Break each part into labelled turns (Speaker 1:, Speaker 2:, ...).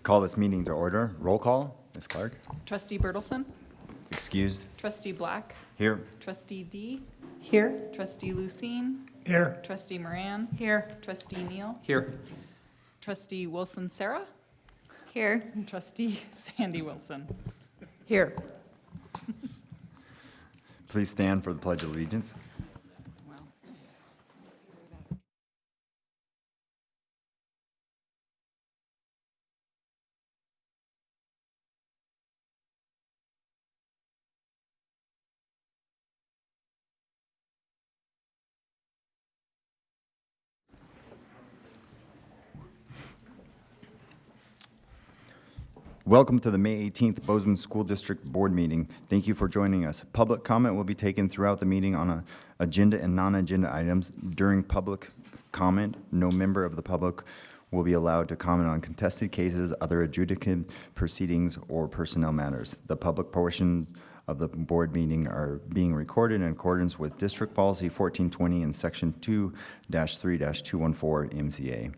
Speaker 1: Call this meeting to order. Roll call. Ms. Clark.
Speaker 2: Trustee Bertelson?
Speaker 1: Excused.
Speaker 2: Trustee Black?
Speaker 1: Here.
Speaker 2: Trustee D?
Speaker 3: Here.
Speaker 2: Trustee Lucine?
Speaker 4: Here.
Speaker 2: Trustee Moran?
Speaker 3: Here.
Speaker 2: Trustee Neal?
Speaker 4: Here.
Speaker 2: Trustee Wilson Sarah?
Speaker 3: Here.
Speaker 2: And Trustee Sandy Wilson?
Speaker 3: Here.
Speaker 1: Please stand for the Pledge of Allegiance.
Speaker 2: Well,
Speaker 1: Welcome to the May 18th Bozeman School District Board meeting. Thank you for joining us. Public comment will be taken throughout the meeting on agenda and non-agenda items. During public comment, no member of the public will be allowed to comment on contested cases, other adjudicative proceedings, or personnel matters. The public portions of the board meeting are being recorded in accordance with District Policy 1420 and Section 2-3-214 MCA.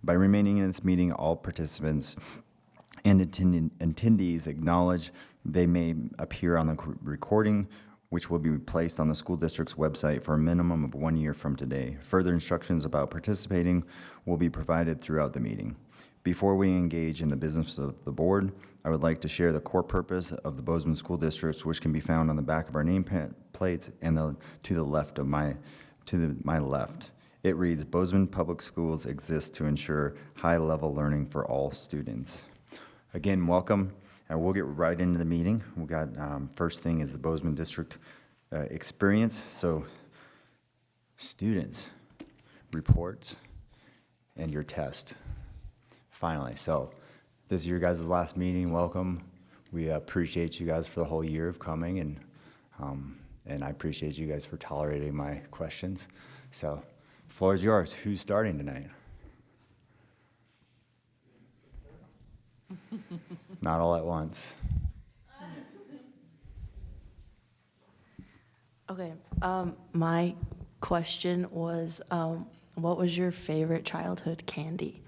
Speaker 1: By remaining in this meeting, all participants and attendees acknowledge they may appear on the recording, which will be placed on the school district's website for a minimum of 1 year from today. Further instructions about participating will be provided throughout the meeting. Before we engage in the business of the board, I would like to share the core purpose of the Bozeman School District, which can be found on the back of our name plates and to the left of my left. It reads, Bozeman Public Schools exist to ensure high-level learning for all students. Again, welcome, and we'll get right into the meeting. We got first thing is the Bozeman District experience. So, students, reports, and your test. Finally, so this is your guys' last meeting. Welcome. We appreciate you guys for the whole year of coming, and I appreciate you guys for tolerating my questions. So, floor is yours. Who's starting tonight? Not all at once.
Speaker 5: Okay, my question was, what was your favorite childhood candy?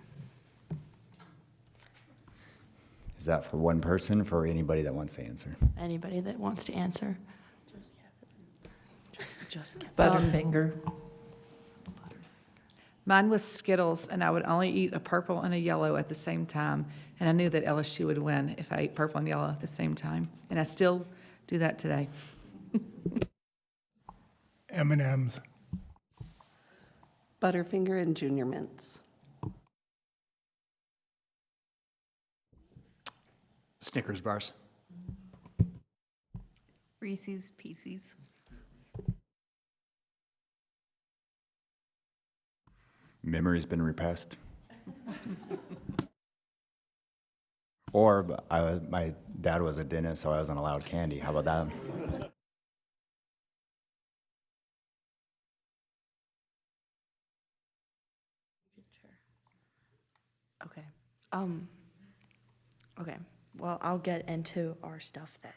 Speaker 1: Is that for one person, for anybody that wants to answer?
Speaker 5: Anybody that wants to answer?
Speaker 3: Butterfinger.
Speaker 6: Mine was Skittles, and I would only eat a purple and a yellow at the same time. And I knew that LSU would win if I ate purple and yellow at the same time. And I still do that today.
Speaker 4: M&M's.
Speaker 3: Butterfinger and Junior Mints.
Speaker 4: Snickers bars.
Speaker 7: Reese's Pieces.
Speaker 1: Memory's been repressed. Or my dad was a dentist, so I wasn't allowed candy. How about that?
Speaker 5: Okay, okay, well, I'll get into our stuff then.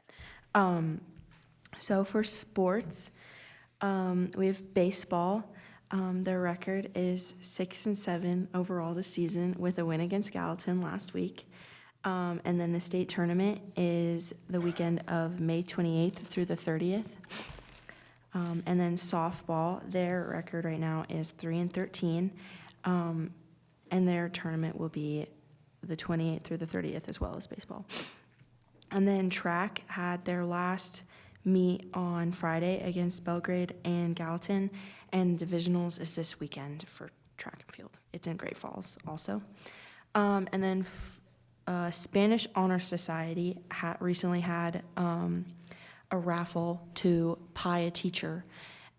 Speaker 5: So for sports, we have baseball. Their record is 6-7 overall this season with a win against Gallatin last week. And then the state tournament is the weekend of May 28th through the 30th. And then softball, their record right now is 3-13. And their tournament will be the 28th through the 30th as well as baseball. And then track had their last meet on Friday against Belgrade and Gallatin, and divisionals is this weekend for track and field. It's in Great Falls also. And then Spanish Honor Society recently had a raffle to pie a teacher.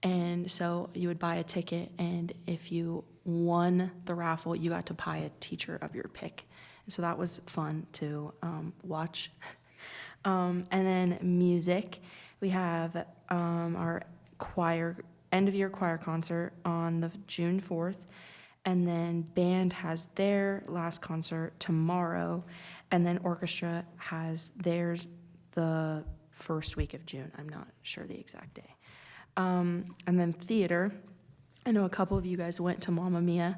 Speaker 5: And so you would buy a ticket, and if you won the raffle, you got to pie a teacher of your pick. And so that was fun to watch. And then music, we have our end-of-year choir concert on the June 4th, and then band has their last concert tomorrow, and then orchestra has theirs the first week of June. I'm not sure the exact day. And then theater, I know a couple of you guys went to Mamma Mia.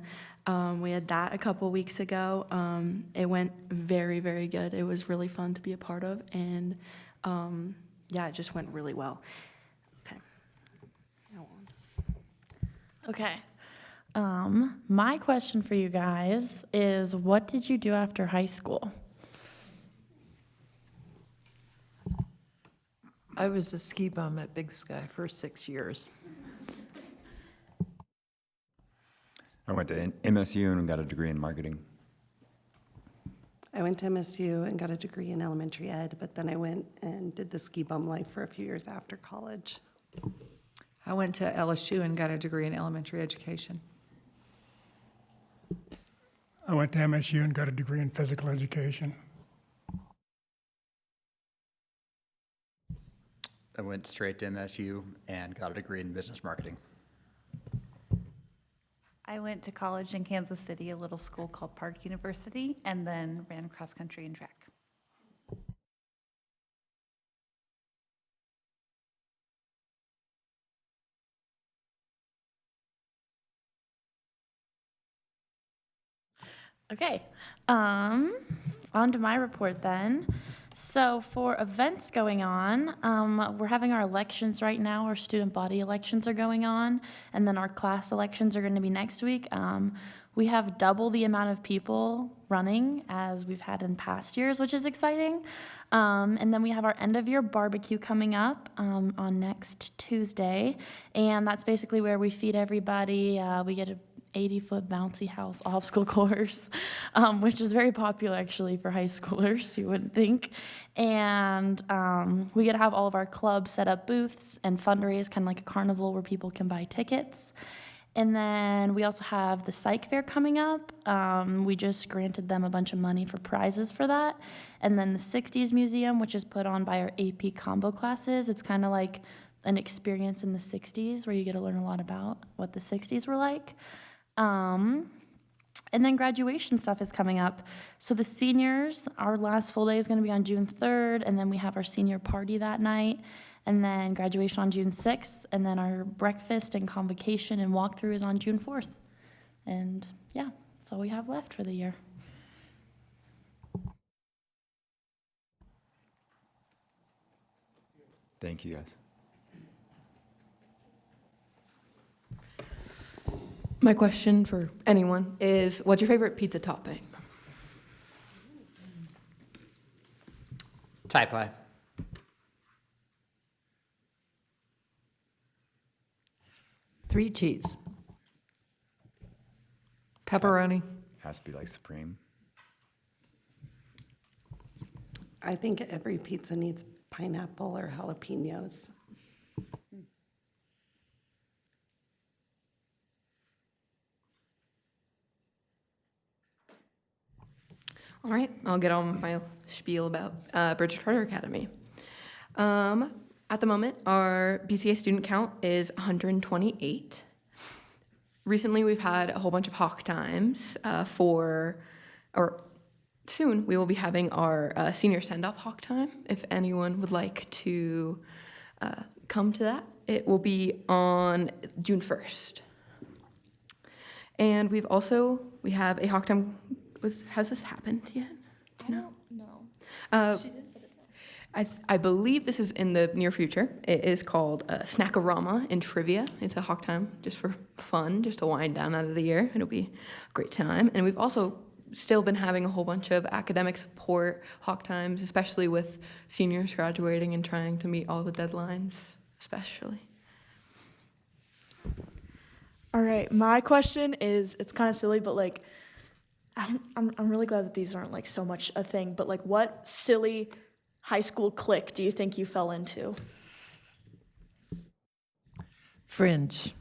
Speaker 5: We had that a couple weeks ago. It went very, very good. It was really fun to be a part of, and yeah, it just went really well. Okay. Now on.
Speaker 8: Okay. My question for you guys is, what did you do after high school?
Speaker 3: I was a ski bum at Big Sky for 6 years.
Speaker 1: I went to MSU and got a degree in marketing.
Speaker 9: I went to MSU and got a degree in elementary ed, but then I went and did the ski bum life for a few years after college.
Speaker 6: I went to LSU and got a degree in elementary education.
Speaker 4: I went to MSU and got a degree in physical education.
Speaker 10: I went straight to MSU and got a degree in business marketing.
Speaker 7: I went to college in Kansas City, a little school called Park University, and then ran cross country and track.
Speaker 8: Okay, on to my report then. So for events going on, we're having our elections right now. Our student body elections are going on, and then our class elections are going to be next week. We have double the amount of people running as we've had in past years, which is exciting. And then we have our end of year barbecue coming up on next Tuesday, and that's basically where we feed everybody. We get a 80-foot bouncy house obstacle course, which is very popular actually for high schoolers, you wouldn't think. And we get to have all of our clubs set up booths and fundraise, kind of like a carnival where people can buy tickets. And then we also have the psych fair coming up. We just granted them a bunch of money for prizes for that. And then the 60s Museum, which is put on by our AP combo classes. It's kind of like an experience in the 60s where you get to learn a lot about what the 60s were like. And then graduation stuff is coming up. So the seniors, our last full day is going to be on June 3rd, and then we have our senior party that night, and then graduation on June 6th, and then our breakfast and convocation and walkthrough is on June 4th. And yeah, that's all we have left for the year.
Speaker 1: Thank you, guys.
Speaker 11: My question for anyone is, what's your favorite pizza topping?
Speaker 10: Thai pie.
Speaker 3: Three cheese. Pepperoni.
Speaker 1: Has to be like supreme.
Speaker 9: I think every pizza needs pineapple or jalapenos.
Speaker 11: All right, I'll get on with my spiel about Bridge Charter Academy. At the moment, our BCA student count is 128. Recently, we've had a whole bunch of hawk times soon we will be having our senior send-off hawk time. If anyone would like to come to that, it will be on June 1st. And we have a hawk time. Has this happened yet? Do you know? No. I believe this is in the near future. It is called Snackorama in Trivia. It's a hawk time just for fun, just to wind down out of the year. It'll be a great time. And we've also still been having a whole bunch of academic support hawk times, especially with seniors graduating and trying to meet all the deadlines, especially.
Speaker 12: All right, my question is, it's kind of silly, but like, I'm really glad that these aren't like so much a thing, but like, what silly high school clique do you think you fell into?
Speaker 3: Fringe.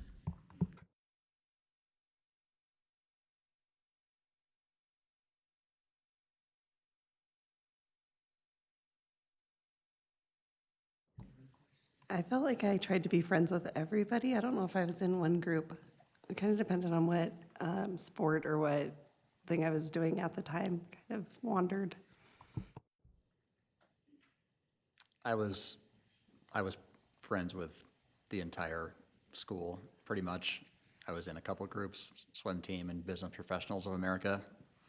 Speaker 9: I felt like I tried to be friends with everybody. I don't know if I was in one group. It kind of depended on what sport or what thing I was doing at the time. Kind of wandered.
Speaker 10: I was friends with the entire school, pretty much. I was in a couple groups, swim team and Business Professionals of America.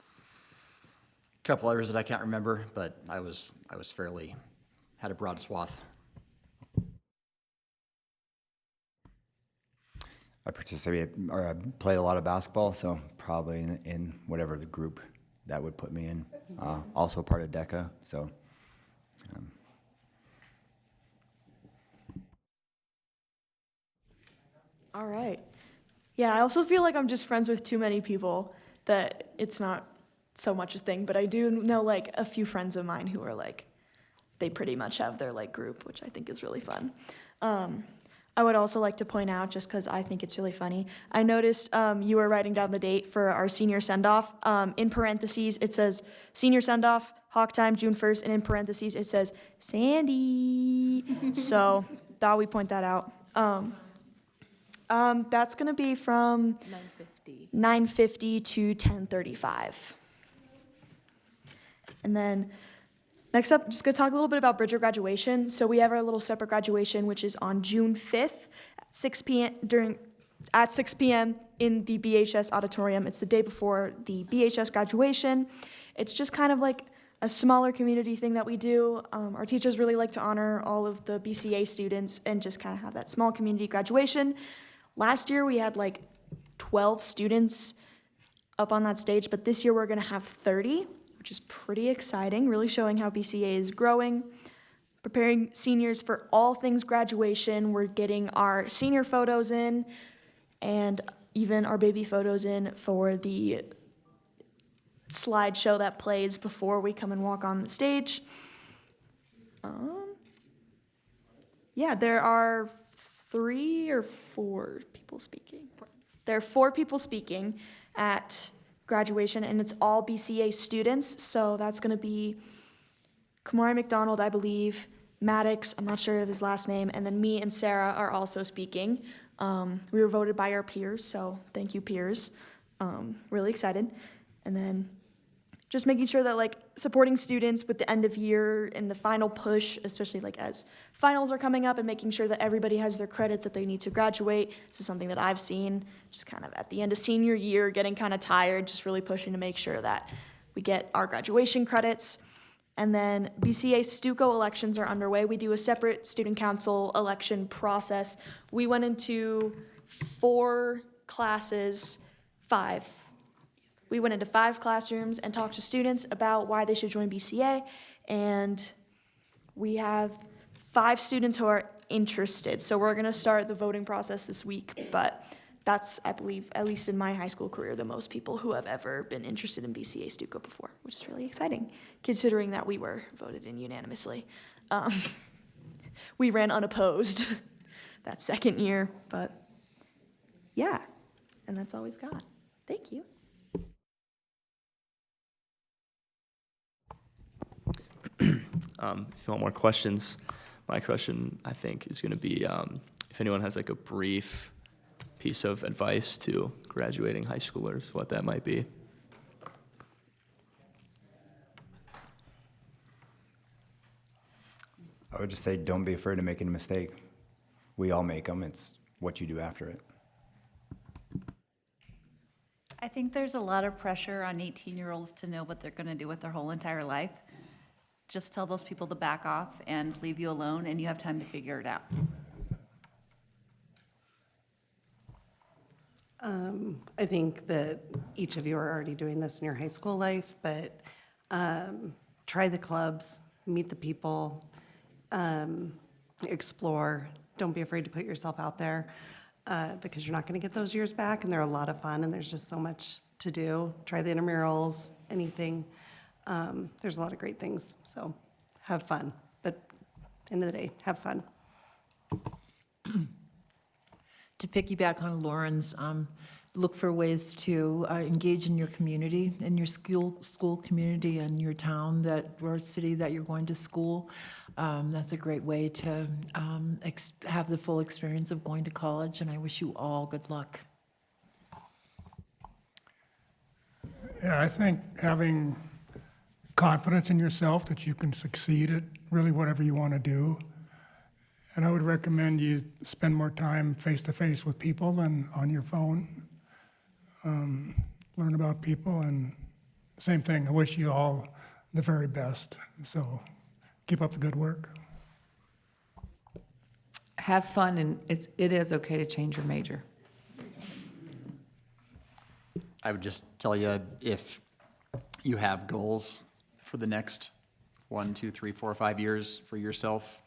Speaker 10: A couple others that I can't remember, but I was fairly, had a broad swath.
Speaker 1: I participate or I play a lot of basketball, so probably in whatever the group that would put me in. Also a part of DECA, so.
Speaker 12: All right. Yeah, I also feel like I'm just friends with too many people that it's not so much a thing, but I do know like a few friends of mine who are like, they pretty much have their like group, which I think is really fun. I would also like to point out, just because I think it's really funny, I noticed you were writing down the date for our senior send-off. In parentheses, it says senior send-off, Hawk Time, June 1st, and in parentheses, it says Sandy. So thought we point that out. That's going to be from 9:50 to 10:35. And then next up, just going to talk a little bit about Bridger graduation. So we have our little separate graduation, which is on June 5th at 6 p.m. in the BHS auditorium. It's the day before the BHS graduation. It's just kind of like a smaller community thing that we do. Our teachers really like to honor all of the BCA students and just kind of have that small community graduation. Last year we had like 12 students up on that stage, but this year we're going to have 30, which is pretty exciting, really showing how BCA is growing. Preparing seniors for all things graduation. We're getting our senior photos in and even our baby photos in for the slideshow that plays before we come and walk on the stage. Yeah, there are 3 or 4 people speaking. There are 4 people speaking at graduation, and it's all BCA students, so that's going to be Kamari McDonald, I believe, Maddox, I'm not sure of his last name, and then me and Sarah are also speaking. We were voted by our peers, so thank you, peers. Really excited. And then just making sure that like supporting students with the end of year and the final push, especially like as finals are coming up, and making sure that everybody has their credits that they need to graduate. This is something that I've seen just kind of at the end of senior year, getting kind of tired, just really pushing to make sure that we get our graduation credits. And then BCA Stuco elections are underway. We do a separate student council election process. We went into 4 classes, 5. We went into 5 classrooms and talked to students about why they should join BCA, and we have 5 students who are interested. So we're gonna start the voting process this week, but that's, I believe, at least in my high school career, the most people who have ever been interested in BCA Stuco before, which is really exciting, considering that we were voted in unanimously. We ran unopposed that second year, but yeah, and that's all we've got. Thank you.
Speaker 13: If you want more questions, my question, I think, is going to be if anyone has like a brief piece of advice to graduating high schoolers, what that might be.
Speaker 1: I would just say, don't be afraid of making a mistake. We all make them. It's what you do after it.
Speaker 7: I think there's a lot of pressure on 18-year-olds to know what they're going to do with their whole entire life. Just tell those people to back off and leave you alone, and you have time to figure it out.
Speaker 9: I think that each of you are already doing this in your high school life, but try the clubs, meet the people, explore. Don't be afraid to put yourself out there because you're not going to get those years back, and they're a lot of fun, and there's just so much to do. Try the intramurals, anything. There's a lot of great things, so have fun. But end of the day, have fun.
Speaker 3: To piggyback on Lauren's, look for ways to engage in your community, in your school community and your town or city that you're going to school. That's a great way to have the full experience of going to college, and I wish you all good luck.
Speaker 4: Yeah, I think having confidence in yourself that you can succeed at really whatever you want to do, And I would recommend you spend more time face-to-face with people than on your phone. Learn about people, and same thing, I wish you all the very best. So keep up the good work.
Speaker 6: Have fun, and it is okay to change your major.
Speaker 10: I would just tell you, if you have goals for the next 1, 2, 3, 4, 5 years for yourself,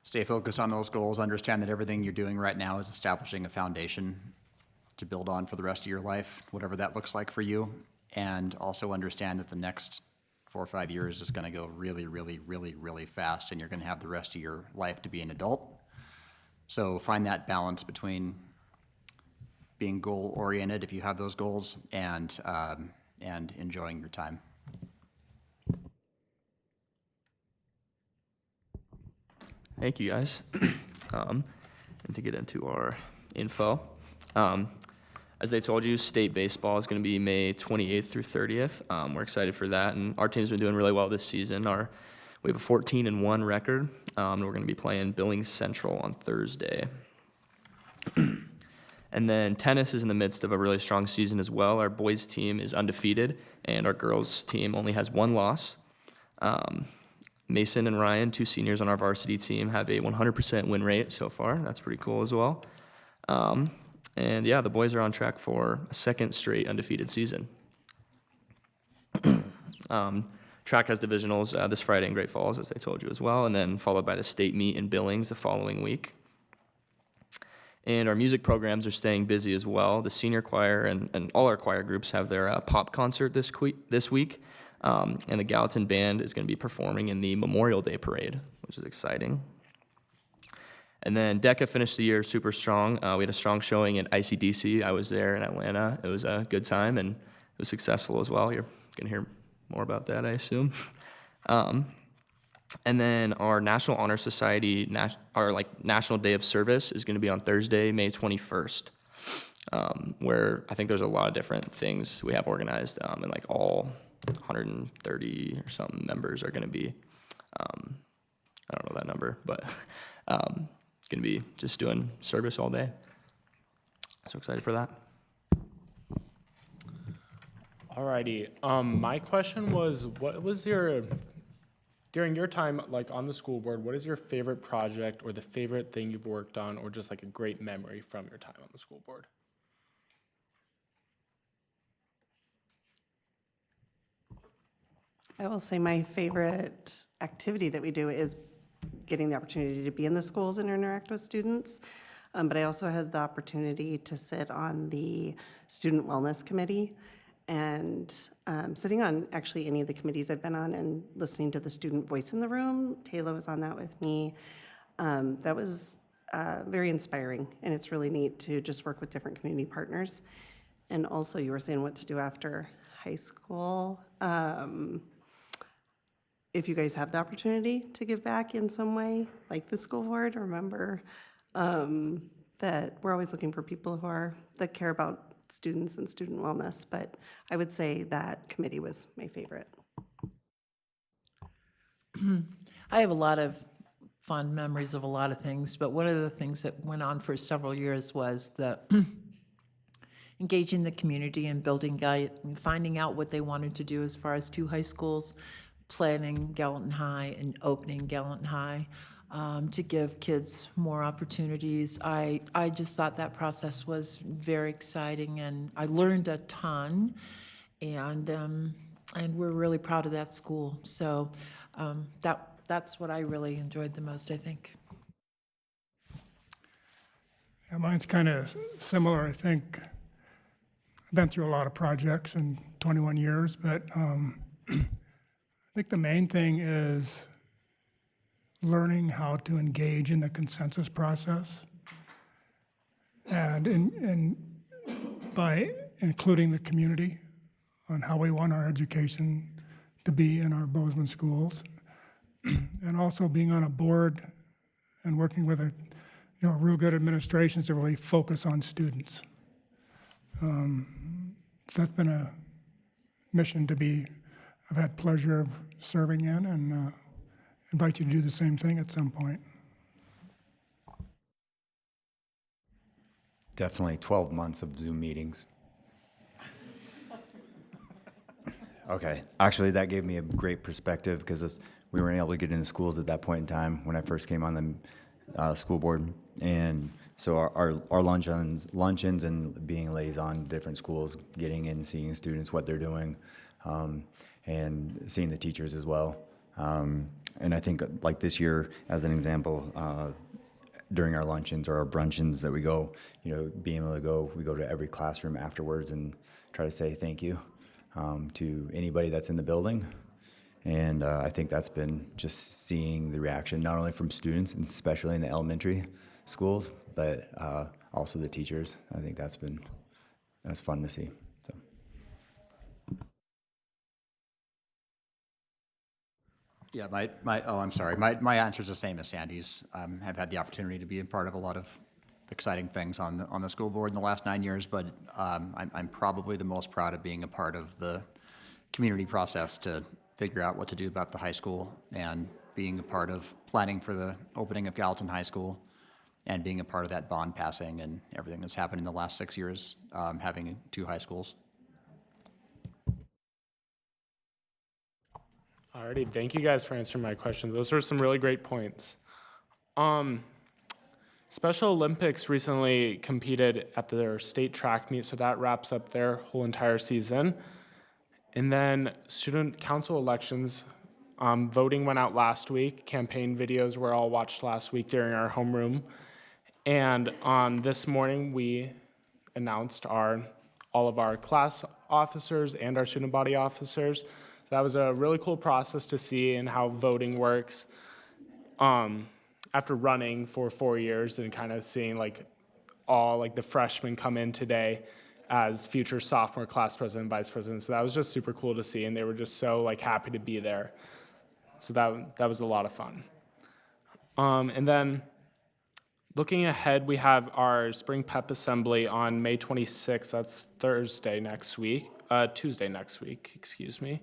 Speaker 10: stay focused on those goals. Understand that everything you're doing right now is establishing a foundation to build on for the rest of your life, whatever that looks like for you. And also understand that the next 4 or 5 years is going to go really, really, really, really fast, and you're going to have the rest of your life to be an adult. So find that balance between being goal-oriented, if you have those goals, and enjoying your time.
Speaker 13: Thank you, guys. And to get into our info, as they told you, state baseball is going to be May 28th through 30th. We're excited for that, and our team's been doing really well this season. We have a 14-1 record, and we're going to be playing Billings Central on Thursday. And then tennis is in the midst of a really strong season as well. Our boys team is undefeated, and our girls team only has 1 loss. Mason and Ryan, 2 seniors on our varsity team, have a 100% win rate so far. That's pretty cool as well. And yeah, the boys are on track for a 2nd straight undefeated season. Track has divisionals this Friday in Great Falls, as I told you as well, and then followed by the state meet in Billings the following week. And our music programs are staying busy as well. The senior choir and all our choir groups have their pop concert this week. And the Gallatin Band is going to be performing in the Memorial Day Parade, which is exciting. And then DECA finished the year super strong. We had a strong showing at ICDC. I was there in Atlanta. It was a good time, and it was successful as well. You're going to hear more about that, I assume. And then our National Honor Society, our National Day of Service is going to be on Thursday, May 21st, where I think there's a lot of different things we have organized, and all 130 or something members are going to be, I don't know that number, but going to be just doing service all day. So excited for that.
Speaker 14: Alrighty. My question was, what was during your time on the school board, what is your favorite project or the favorite thing you've worked on, or just a great memory from your time on the school board?
Speaker 9: I will say my favorite activity that we do is getting the opportunity to be in the schools and interact with students. But I also had the opportunity to sit on the Student Wellness Committee, and sitting on actually any of the committees I've been on and listening to the student voice in the room. Taylor was on that with me. That was very inspiring, and it's really neat to just work with different community partners. And also, you were saying what to do after high school. If you guys have the opportunity to give back in some way, like the school board, remember that we're always looking for people that care about students and student wellness, but I would say that committee was my favorite.
Speaker 3: I have a lot of fond memories of a lot of things, but one of the things that went on for several years was the engaging the community and finding out what they wanted to do as far as 2 high schools, planning Gallatin High and opening Gallatin High, to give kids more opportunities. I just thought that process was very exciting, and I learned a ton, and we're really proud of that school. So that's what I really enjoyed the most, I think.
Speaker 4: Yeah, mine's kind of similar. I think I've been through a lot of projects in 21 years, but I think the main thing is learning how to engage in the consensus process, and by including the community on how we want our education to be in our Bozeman schools, and also being on a board and working with a real good administrations to really focus on students. That's been a mission I've had pleasure of serving in, and invite you to do the same thing at some point.
Speaker 15: Definitely 12 months of Zoom meetings.
Speaker 1: Okay, actually, that gave me a great perspective because we weren't able to get into schools at that point in time when I first came on the school board. And so our luncheons and being liaison to different schools, getting in, seeing students, what they're doing, and seeing the teachers as well. And I think like this year, as an example, during our luncheons or our bruncheons that we go, being able to we go to every classroom afterwards and try to say thank you to anybody that's in the building. And I think that's been just seeing the reaction, not only from students, and especially in the elementary schools, but also the teachers. I think that's fun to see. So.
Speaker 10: Yeah, I'm sorry. My answer is the same as Sandy's. I've had the opportunity to be a part of a lot of exciting things on the school board in the last 9 years, but I'm probably the most proud of being a part of the community process to figure out what to do about the high school, and being a part of planning for the opening of Gallatin High School, and being a part of that bond passing and everything that's happened in the last 6 years, having 2 high schools.
Speaker 14: Alrighty, thank you guys for answering my questions. Those were some really great points. Special Olympics recently competed at their state track meet, so that wraps up their whole entire season. And then student council elections, voting went out last week. Campaign videos were all watched last week during our homeroom. And this morning, we announced all of our class officers and our student body officers. That was a really cool process to see and how voting works. After running for 4 years and kind of seeing all the freshmen come in today as future sophomore class president, vice president. So that was just super cool to see, and they were just so happy to be there. So that was a lot of fun. And then looking ahead, we have our spring pep assembly on May 26th. That's Tuesday next week, excuse me.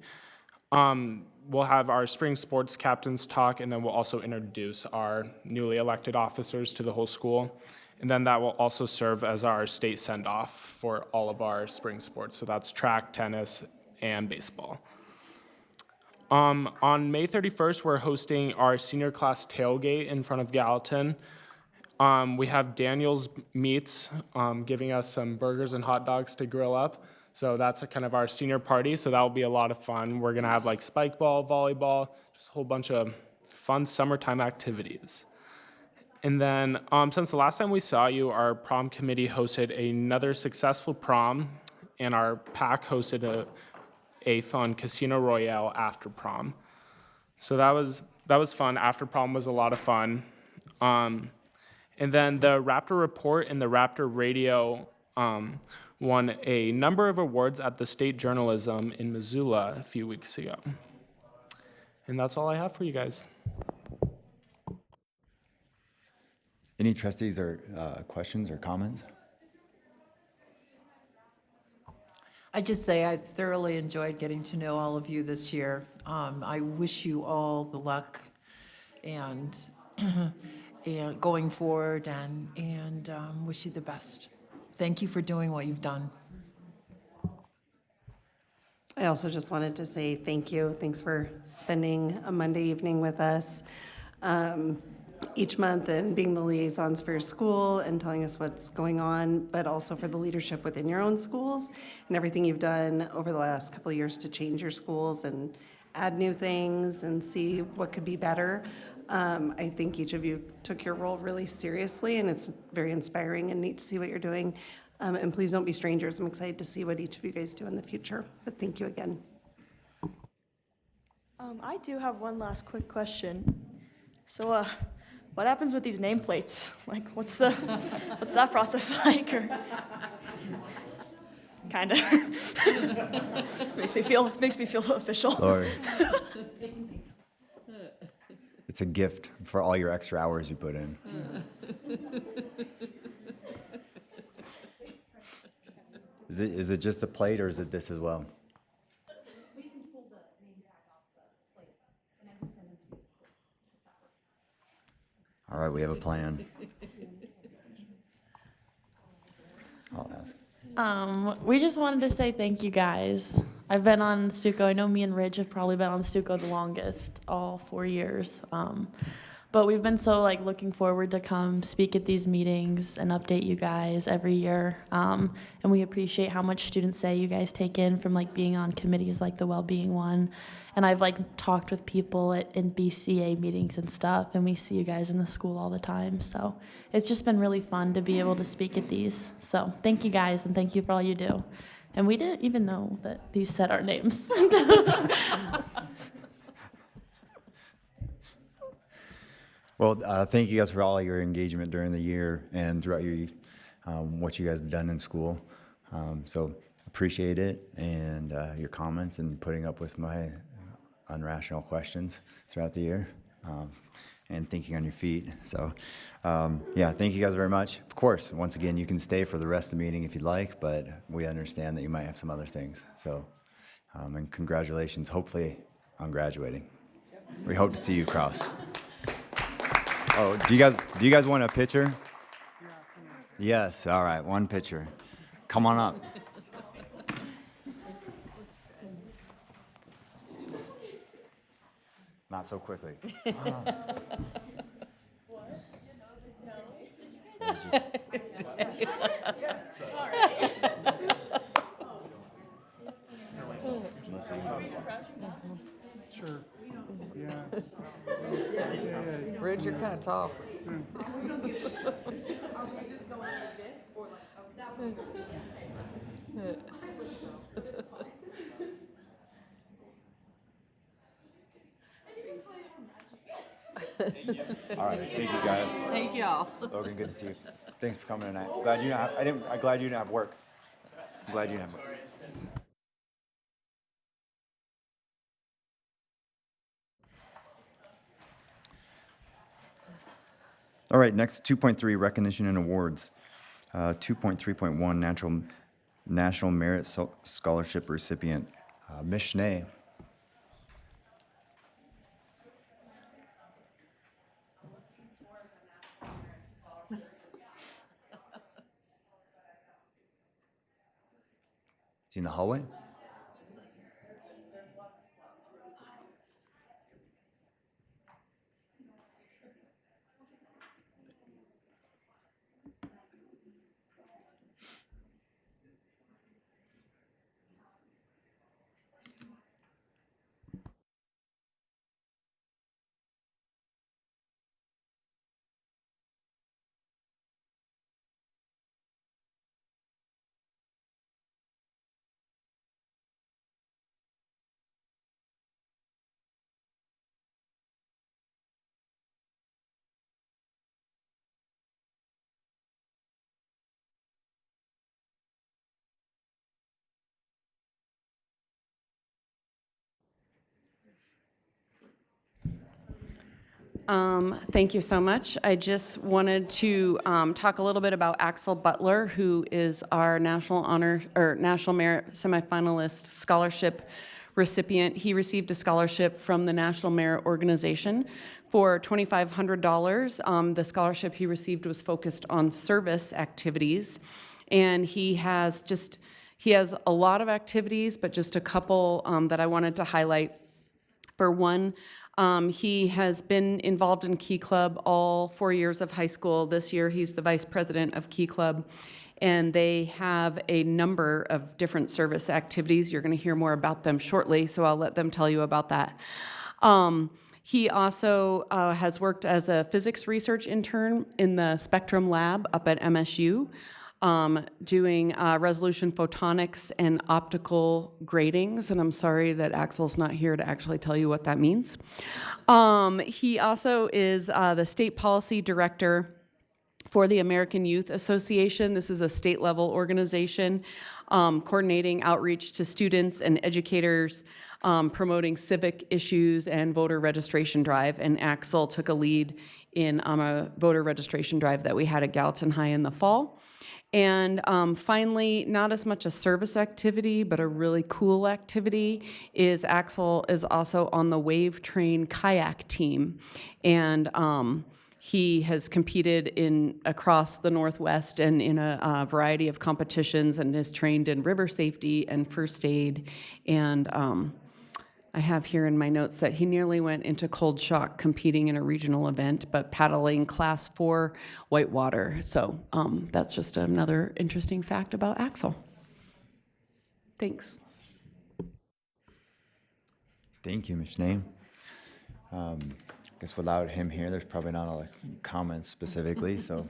Speaker 14: We'll have our spring sports captains talk, and then we'll also introduce our newly elected officers to the whole school. And then that will also serve as our state send-off for all of our spring sports. So that's track, tennis, and baseball. On May 31st, we're hosting our senior class tailgate in front of Gallatin. We have Daniel's Meats giving us some burgers and hot dogs to grill up. So that's kind of our senior party, so that will be a lot of fun. We're gonna have spike ball, volleyball, just a whole bunch of fun summertime activities. And then since the last time we saw you, our prom committee hosted another successful prom, and our PAC hosted a fun Casino Royale after prom. So that was fun. After prom was a lot of fun. And then the Raptor Report and the Raptor Radio won a number of awards at the State Journalism in Missoula a few weeks ago. And that's all I have for you guys.
Speaker 1: Any trustees or questions or comments?
Speaker 3: I just say I've thoroughly enjoyed getting to know all of you this year. I wish you all the luck and going forward, and wish you the best. Thank you for doing what you've done.
Speaker 9: I also just wanted to say thank you. Thanks for spending a Monday evening with us each month, and being the liaisons for your school and telling us what's going on, but also for the leadership within your own schools and everything you've done over the last couple of years to change your schools and add new things and see what could be better. I think each of you took your role really seriously, and it's very inspiring and neat to see what you're doing. And please don't be strangers. I'm excited to see what each of you guys do in the future. But thank you again.
Speaker 12: I do have one last quick question. So, what happens with these nameplates? What's that process like? Or kind of makes me feel official.
Speaker 1: Lori. It's a gift for all your extra hours you put in. Is it just the plate, or is it this as well? All right, we have a plan.
Speaker 8: We just wanted to say thank you guys. I've been on Stuco. I know me and Ridge have probably been on Stuco the longest, all 4 years. But we've been so looking forward to come speak at these meetings and update you guys every year. And we appreciate how much students say you guys take in from being on committees like the well-being one. And I've talked with people in BCA meetings and stuff, and we see you guys in the school all the time. So it's just been really fun to be able to speak at these. So thank you guys, and thank you for all you do. And we didn't even know that these said our names.
Speaker 1: Well, thank you guys for all your engagement during the year and throughout your what you guys have done in school. So appreciate it, and your comments and putting up with my unrational questions throughout the year, and thinking on your feet. So yeah, thank you guys very much. Of course, once again, you can stay for the rest of the meeting if you'd like, but we understand that you might have some other things. So and congratulations, hopefully, on graduating. We hope to see you cross. Oh, do you guys want a picture? Yes, all right, one picture. Come on up. Not so quickly.
Speaker 4: Sure.
Speaker 6: Ridge, you're kind of tall.
Speaker 1: All right, thank you guys.
Speaker 6: Thank y'all.
Speaker 1: Logan, good to see you. Thanks for coming tonight. Glad you didn't have, I'm glad you didn't have work. I'm glad you didn't have work. All right, next 2.3, recognition and awards. 2.3.1, National Merit Scholarship recipient, Ms. Schnee. Is he in the hallway?
Speaker 9: Thank you so much. I just wanted to talk a little bit about Axel Butler, who is our National Honor or National Merit Semifinalist Scholarship recipient. He received a scholarship from the National Merit Organization for $2,500. The scholarship he received was focused on service activities, and he has a lot of activities, but just a couple that I wanted to highlight. For one, he has been involved in Key Club all 4 years of high school. This year, he's the vice president of Key Club, and they have a number of different service activities. You're going to hear more about them shortly, so I'll let them tell you about that. He also has worked as a physics research intern in the Spectrum Lab up at MSU. Doing resolution photonics and optical gratings, and I'm sorry that Axel's not here to actually tell you what that means. He also is the state policy director for the American Youth Association. This is a state-level organization coordinating outreach to students and educators, promoting civic issues and voter registration drive, and Axel took a lead in a voter registration drive that we had at Gallatin High in the fall. And finally, not as much a service activity, but a really cool activity is Axel is also on the Wave Train kayak team. And
Speaker 16: He has competed across the Northwest and in a variety of competitions and is trained in river safety and first aid. And I have here in my notes that he nearly went into cold shock competing in a regional event, but paddling Class 4 whitewater. So that's just another interesting fact about Axel. Thanks.
Speaker 1: Thank you, Ms. Name. I guess without him here, there's probably not a lot of comments specifically, so.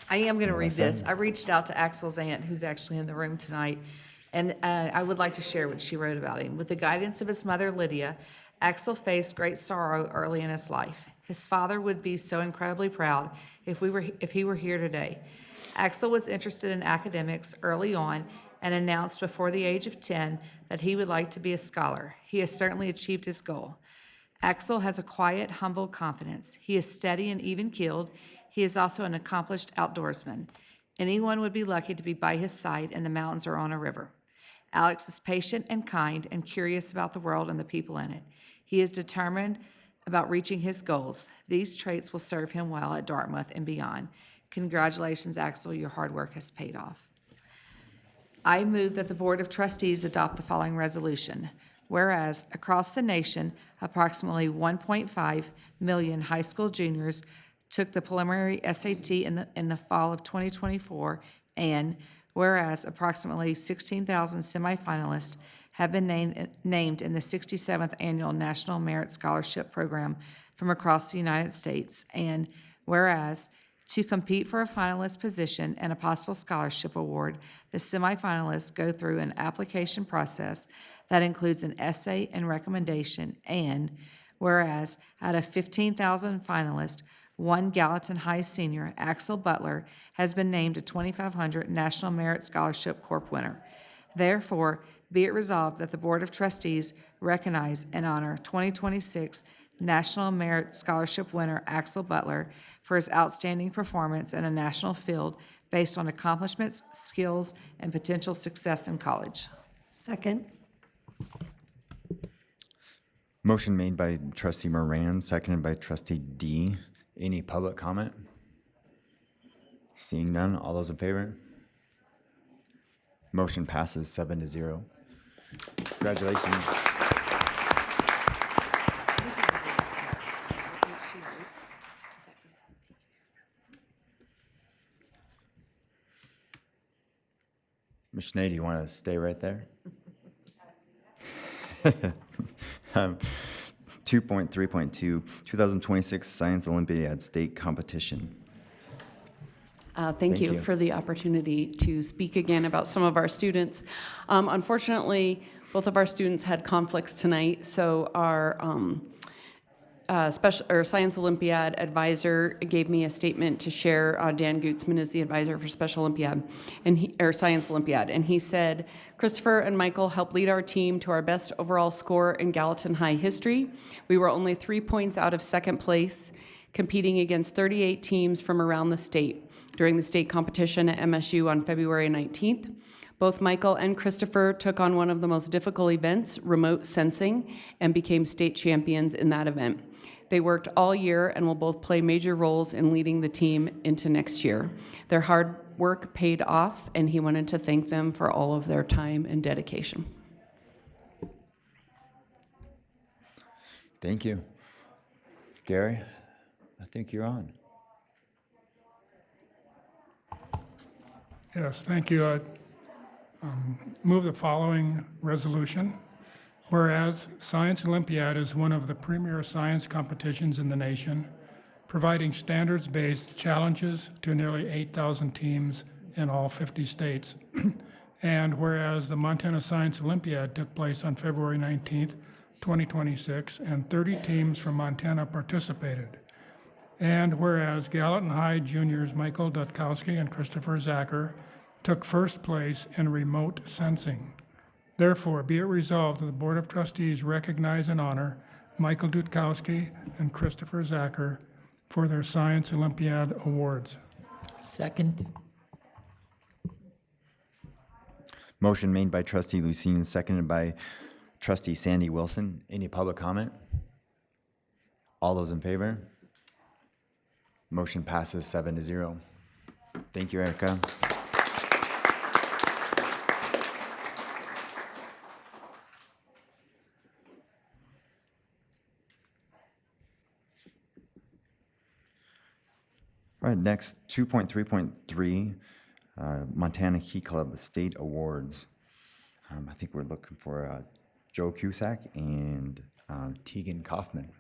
Speaker 6: I am going to read
Speaker 1: Melissa?
Speaker 6: this. I reached out to Axel's aunt, who's actually in the room tonight, and I would like to share what she wrote about him. With the guidance of his mother, Lydia, Axel faced great sorrow early in his life. His father would be so incredibly proud if he were here today. Axel was interested in academics early on and announced before the age of 10 that he would like to be a scholar. He has certainly achieved his goal. Axel has a quiet, humble confidence. He is steady and even-keeled. He is also an accomplished outdoorsman. Anyone would be lucky to be by his side in the mountains or on a river. Alex is patient and kind and curious about the world and the people in it. He is determined about reaching his goals. These traits will serve him well at Dartmouth and beyond. Congratulations, Axel. Your hard work has paid off. I move that the Board of Trustees adopt the following resolution. Whereas across the nation, approximately 1.5 million high school juniors took the preliminary SAT in the fall of 2024, and whereas approximately 16,000 semifinalists have been named in the 67th Annual National Merit Scholarship Program from across the United States, and whereas to compete for a finalist position and a possible scholarship award, the semifinalists go through an application process that includes an essay and recommendation, and whereas out of 15,000 finalists, one Gallatin High senior, Axel Butler, has been named a 2,500 National Merit Scholarship Corp winner. Therefore, be it resolved that the Board of Trustees recognize and honor 2026 National Merit Scholarship winner Axel Butler for his outstanding performance in a national field based on accomplishments, skills, and potential success in college.
Speaker 9: Second.
Speaker 1: Motion made by trustee Moran, seconded by trustee D. Any public comment? Seeing none, all those in favor? Motion passes 7-0. Congratulations. Ms. Schnee, do you want to stay right there? 2.3.2, 2026 Science Olympiad State Competition.
Speaker 16: Thank you for the opportunity to speak again about some of our students. Unfortunately, both of our students had conflicts tonight, so our Science Olympiad advisor gave me a statement to share. Dan Gutzman is the advisor for Special Olympiad or Science Olympiad, and he said, Christopher and Michael helped lead our team to our best overall score in Gallatin High history. We were only 3 points out of second place, competing against 38 teams from around the state during the state competition at MSU on February 19th. Both Michael and Christopher took on one of the most difficult events, remote sensing, and became state champions in that event. They worked all year and will both play major roles in leading the team into next year. Their hard work paid off, and he wanted to thank them for all of their time and dedication.
Speaker 1: Thank you. Gary, I think you're on.
Speaker 4: Yes, thank you. I move the following resolution. Whereas Science Olympiad is one of the premier science competitions in the nation, providing standards-based challenges to nearly 8,000 teams in all 50 states. And whereas the Montana Science Olympiad took place on February 19th, 2026, and 30 teams from Montana participated. And whereas Gallatin High juniors Michael Dutkowski and Christopher Zacher took first place in remote sensing. Therefore, be it resolved that the Board of Trustees recognize and honor Michael Dutkowski and Christopher Zacher for their Science Olympiad awards.
Speaker 3: Second.
Speaker 1: Motion made by trustee Lucine, seconded by trustee Sandy Wilson. Any public comment? All those in favor? Motion passes 7-0. Thank you, Erica. All right, next, 2.3.3, Montana Key Club State Awards. I think we're looking for Joe Cusack and
Speaker 15: Tegan Kaufman.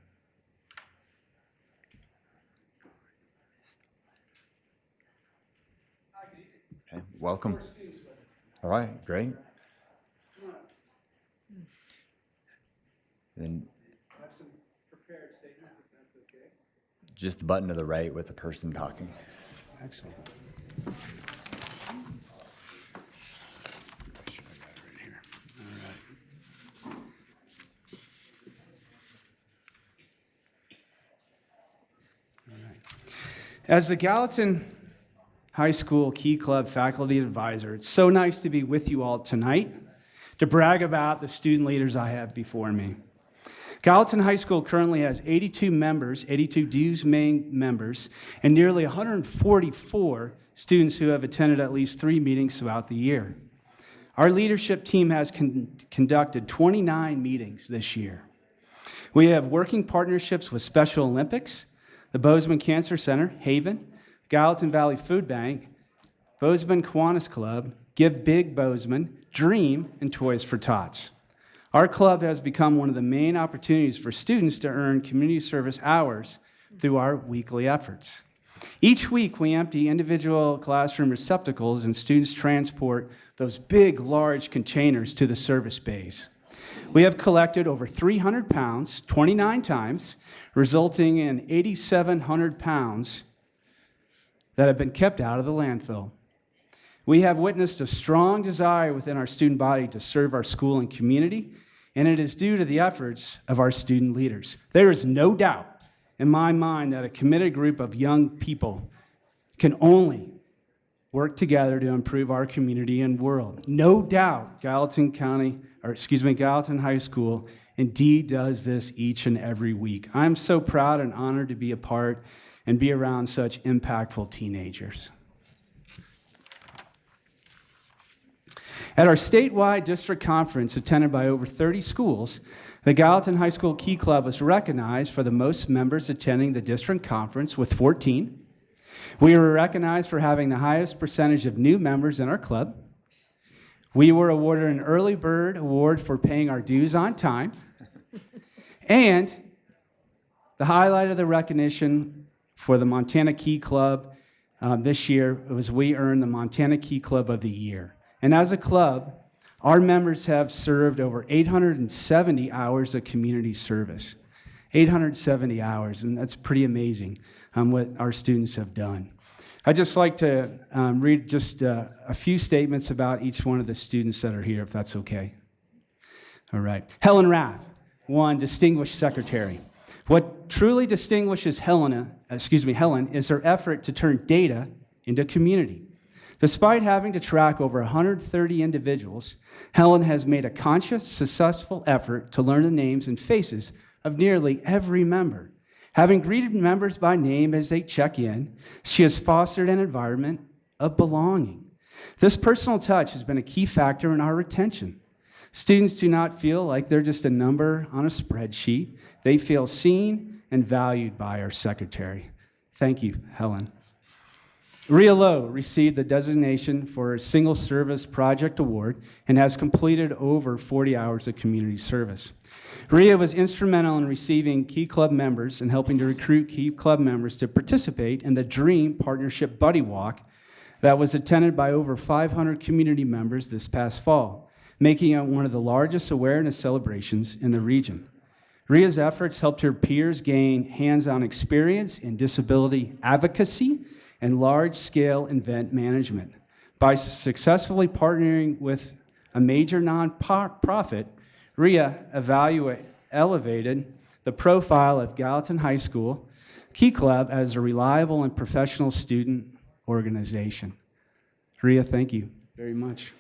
Speaker 15: Okay, welcome. All right, great. Then just the button to the right with the person talking.
Speaker 17: Excellent. As the Gallatin High School Key Club faculty advisor, it's so nice to be with you all tonight to brag about the student leaders I have before me. Gallatin High School currently has 82 members, 82 dues paying members, and nearly 144 students who have attended at least 3 meetings throughout the year. Our leadership team has conducted 29 meetings this year. We have working partnerships with Special Olympics, the Bozeman Cancer Center, Haven, Gallatin Valley Food Bank, Bozeman Kiwanis Club, Give Big Bozeman, Dream, and Toys for Tots. Our club has become one of the main opportunities for students to earn community service hours through our weekly efforts. Each week, we empty individual classroom receptacles and students transport those big, large containers to the service bays. We have collected over 300 pounds 29 times, resulting in 8,700 pounds that have been kept out of the landfill. We have witnessed a strong desire within our student body to serve our school and community, and it is due to the efforts of our student leaders. There is no doubt in my mind that a committed group of young people can only work together to improve our community and world. No doubt Gallatin High School indeed does this each and every week. I'm so proud and honored to be a part and be around such impactful teenagers. At our statewide district conference attended by over 30 schools, the Gallatin High School Key Club was recognized for the most members attending the district conference with 14. We were recognized for having the highest percentage of new members in our club. We were awarded an early bird award for paying our dues on time. And the highlight of the recognition for the Montana Key Club this year was we earned the Montana Key Club of the Year. And as a club, our members have served over 870 hours of community service. 870 hours, and that's pretty amazing what our students have done. I'd just like to read just a few statements about each one of the students that are here, if that's okay. All right. Helen Rath, one distinguished secretary. What truly distinguishes Helen is her effort to turn data into community. Despite having to track over 130 individuals, Helen has made a conscious, successful effort to learn the names and faces of nearly every member. Having greeted members by name as they check in, she has fostered an environment of belonging. This personal touch has been a key factor in our retention. Students do not feel like they're just a number on a spreadsheet. They feel seen and valued by our secretary. Thank you, Helen. Rhea Lowe received the designation for a Single Service Project Award and has completed over 40 hours of community service. Rhea was instrumental in receiving Key Club members and helping to recruit Key Club members to participate in the Dream Partnership Buddy Walk that was attended by over 500 community members this past fall, making it one of the largest awareness celebrations in the region. Rhea's efforts helped her peers gain hands-on experience in disability advocacy and large-scale event management. By successfully partnering with a major nonprofit, Rhea elevated the profile of Gallatin High School Key Club as a reliable and professional student organization. Rhea, thank you very much.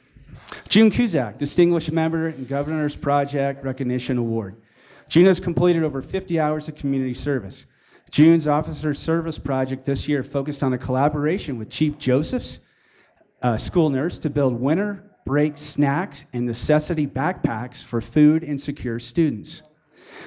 Speaker 17: June Cusack, Distinguished Member in Governor's Project Recognition Award. June has completed over 50 hours of community service. June's Officer Service Project this year focused on a collaboration with Chief Joseph's school nurse to build winter break snacks and necessity backpacks for food insecure students.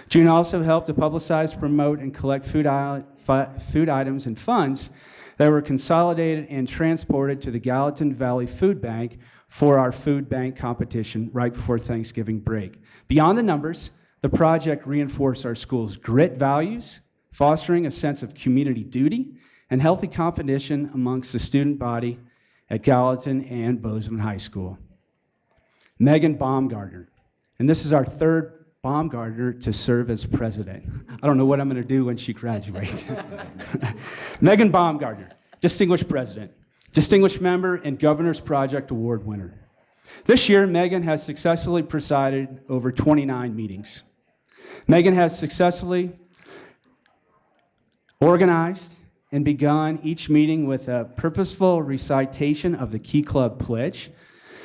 Speaker 17: June also helped to publicize, promote, and collect food items and funds that were consolidated and transported to the Gallatin Valley Food Bank for our food bank competition right before Thanksgiving break. Beyond the numbers, the project reinforced our school's grit values, fostering a sense of community duty and healthy competition amongst the student body at Gallatin and Bozeman High School. Megan Baumgartner, and this is our third Baumgartner to serve as president. I don't know what I'm going to do when she graduates. Megan Baumgartner, distinguished president, distinguished member, and Governor's Project Award winner. This year, Megan has successfully presided over 29 meetings. Megan has successfully organized and begun each meeting with a purposeful recitation of the Key Club Pledge,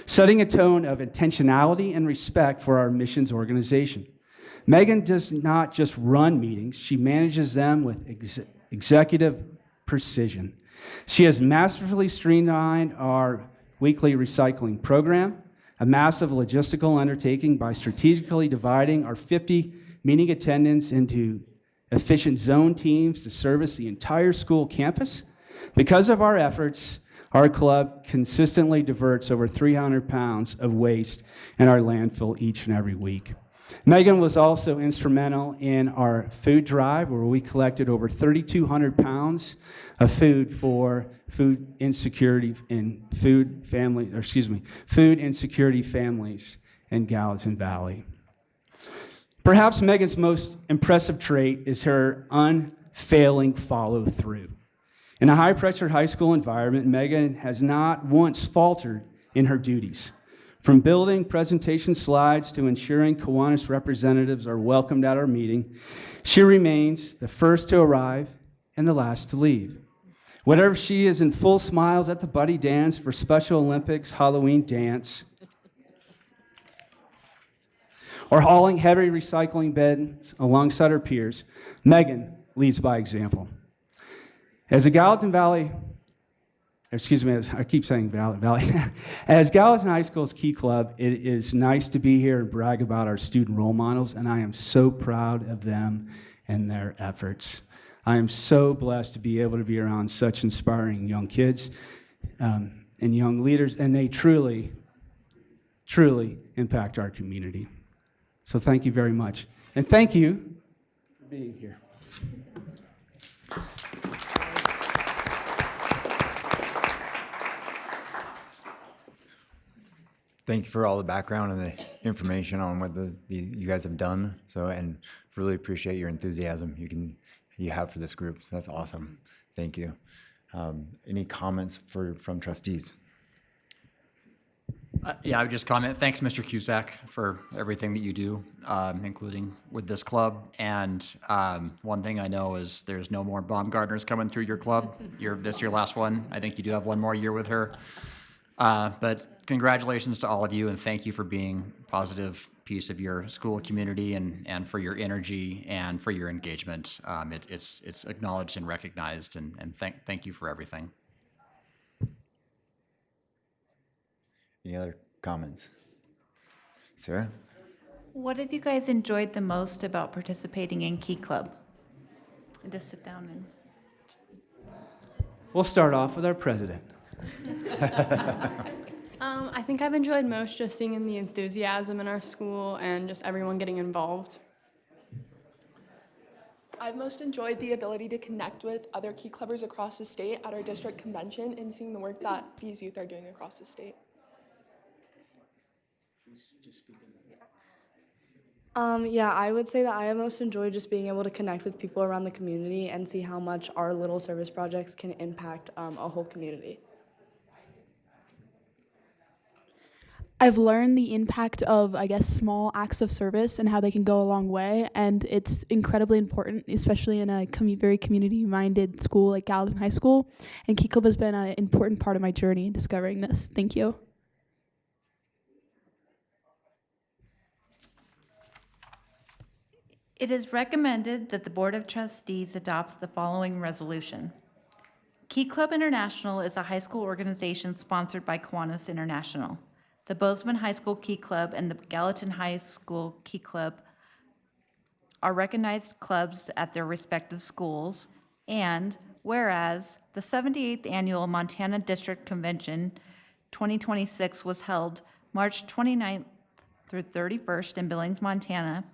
Speaker 17: setting a tone of intentionality and respect for our missions organization. Megan does not just run meetings, she manages them with executive precision. She has masterfully streamlined our weekly recycling program, a massive logistical undertaking by strategically dividing our 50 meeting attendants into efficient zone teams to service the entire school campus. Because of our efforts, our club consistently diverts over 300 pounds of waste in our landfill each and every week. Megan was also instrumental in our food drive, where we collected over 3,200 pounds of food for food insecurity families in Gallatin Valley. Perhaps Megan's most impressive trait is her unfailing follow-through. In a high-pressure high school environment, Megan has not once faltered in her duties. From building presentation slides to ensuring Kiwanis representatives are welcomed at our meeting, she remains the first to arrive and the last to leave. Whether she is in full smiles at the Buddy Dance for Special Olympics Halloween dance, or hauling heavy recycling bins alongside her peers, Megan leads by example. As a Gallatin Valley, I keep saying Valley. As Gallatin High School's Key Club, it is nice to be here and brag about our student role models, and I am so proud of them and their efforts. I am so blessed to be able to be around such inspiring young kids and young leaders, and they truly, truly impact our community. So thank you very much. And thank you for being here.
Speaker 15: Thank you for all the background and the information on what you guys have done. So, and really appreciate your enthusiasm you have for this group. So that's awesome. Thank you. Any comments from trustees?
Speaker 10: Yeah, I would just comment, thanks, Mr. Cusack, for everything that you do, including with this club. And one thing I know is there's no more Baumgartners coming through your club. This is your last one. I think you do have one more year with her. But congratulations to all of you, and thank you for being a positive piece of your school community and for your energy and for your engagement. It's acknowledged and recognized, and thank you for everything.
Speaker 15: Any other comments? Sarah?
Speaker 7: What have you guys enjoyed the most about participating in Key Club? And just sit down and.
Speaker 17: We'll start off with our president.
Speaker 18: I think I've enjoyed most just seeing the enthusiasm in our school and just everyone getting involved.
Speaker 12: I've most enjoyed the ability to connect with other Key Clubbers across the state at our district convention and seeing the work that these youth are doing across the state.
Speaker 18: Yeah, I would say that I have most enjoyed just being able to connect with people around the community and see how much our little service projects can impact a whole community.
Speaker 12: I've learned the impact of, small acts of service and how they can go a long way, and it's incredibly important, especially in a very community-minded school like Gallatin High School, and Key Club has been an important part of my journey in discovering this. Thank you.
Speaker 7: It is recommended that the Board of Trustees adopts the following resolution. Key Club International is a high school organization sponsored by Kiwanis International. The Bozeman High School Key Club and the Gallatin High School Key Club are recognized clubs at their respective schools, and whereas the 78th Annual Montana District Convention 2026 was held March 29th through 31st in Billings, Montana,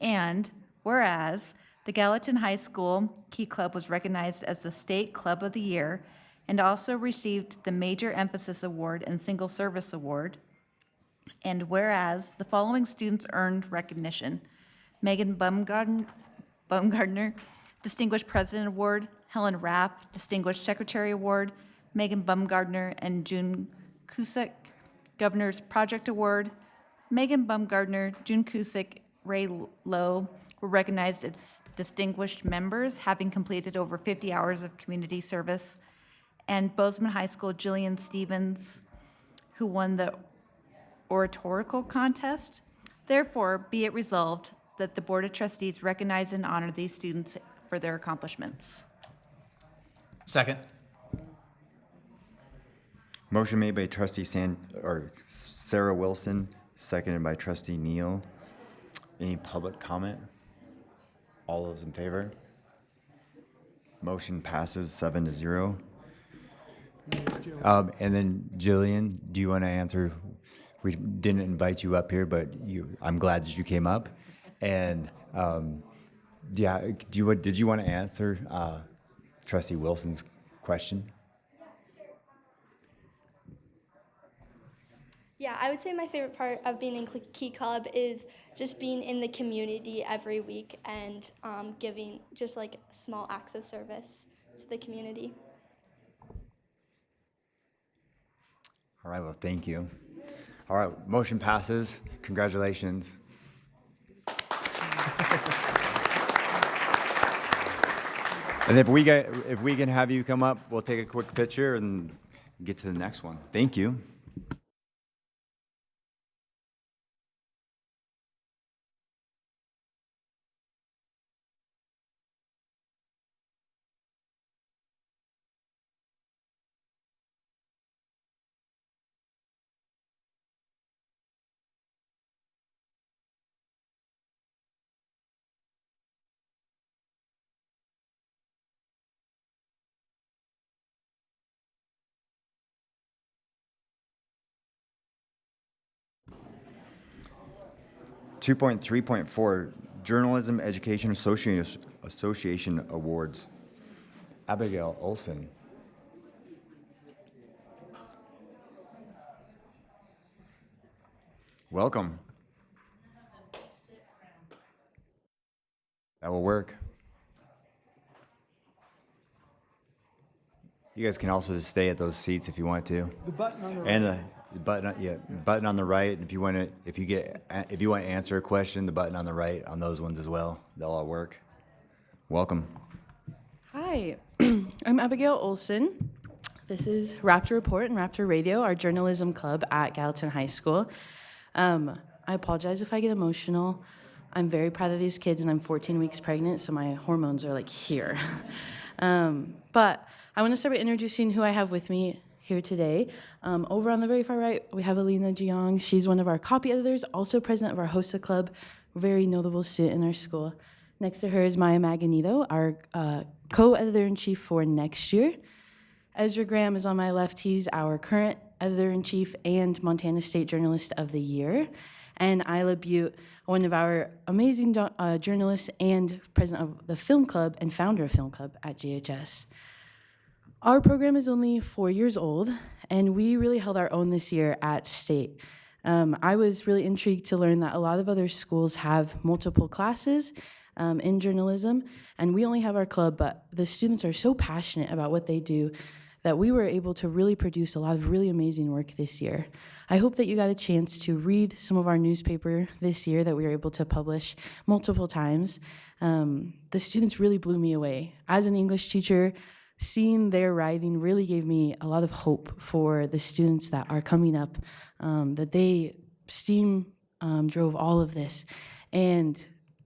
Speaker 7: and whereas the Gallatin High School Key Club was recognized as the State Club of the Year and also received the Major Emphasis Award and Single Service Award, and whereas the following students earned recognition: Megan Baumgartner, Distinguished President Award; Helen Raff, Distinguished Secretary Award; Megan Baumgartner and June Cusick, Governor's Project Award. Megan Baumgartner, June Cusick, Ray Lowe were recognized as distinguished members, having completed over 50 hours of community service. And Bozeman High School, Jillian Stevens, who won the oratorical contest. Therefore, be it resolved that the Board of Trustees recognize and honor these students for their accomplishments.
Speaker 10: Second.
Speaker 1: Motion made by trustee Sarah Wilson, seconded by trustee Neal. Any public comment? All those in favor? Motion passes 7-0. And then Jillian, do you want to answer? We didn't invite you up here, but I'm glad that you came up. And yeah, did you want to answer trustee Wilson's question?
Speaker 19: Yeah, I would say my favorite part of being in Key Club is just being in the community every week and giving just like small acts of service to the community.
Speaker 1: All right, well, thank you. All right, motion passes. Congratulations. And if we can have you come up, we'll take a quick picture and get to the next one. Thank you. Two point 3.4 Journalism Education Association Awards. Abigail Olson. Welcome. That will work. You guys can also just stay at those seats if you want to.
Speaker 4: The button on the right.
Speaker 1: And the button on the right. If you want to answer a question, the button on the right on those ones as well. They'll all work. Welcome.
Speaker 20: Hi, I'm Abigail Olson. This is Raptor Report and Raptor Radio, our journalism club at Gallatin High School. I apologize if I get emotional. I'm very proud of these kids, and I'm 14 weeks pregnant, so my hormones are like here. But I want to start by introducing who I have with me here today. Over on the very far right, we have Alina Jiang. She's one of our copy editors, also president of our HOSA club, very notable student in our school. Next to her is Maya Maganito, our co-editor-in-chief for next year. Ezra Graham is on my left. He's our current editor-in-chief and Montana State Journalist of the Year. And Isla Butte, one of our amazing journalists and president of the Film Club and founder of Film Club at GHS. Our program is only 4 years old, and we really held our own this year at State. I was really intrigued to learn that a lot of other schools have multiple classes in journalism, and we only have our club, but the students are so passionate about what they do that we were able to really produce a lot of really amazing work this year. I hope that you got a chance to read some of our newspaper this year that we were able to publish multiple times. The students really blew me away. As an English teacher, seeing their writing really gave me a lot of hope for the students that are coming up, that they STEAM drove all of this. And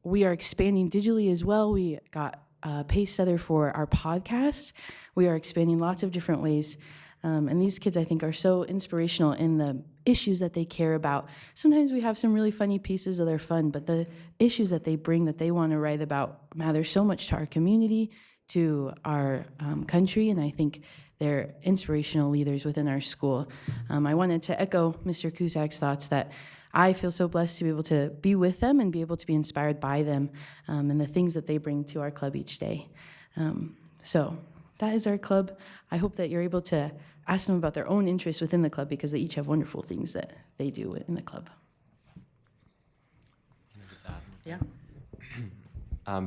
Speaker 20: we are expanding digitally as well. We got Pacesetter for our podcast. We are expanding lots of different ways. And these kids, I think, are so inspirational in the issues that they care about. Sometimes we have some really funny pieces of their fun, but the issues that they bring, that they want to write about, matter so much to our community, to our country, and I think they're inspirational leaders within our school. I wanted to echo Mr. Kuzak's thoughts that I feel so blessed to be able to be with them and be able to be inspired by them and the things that they bring to our club each day. So that is our club. I hope that you're able to ask them about their own interests within the club, because they each have wonderful things that they do in the club.
Speaker 11: Yeah.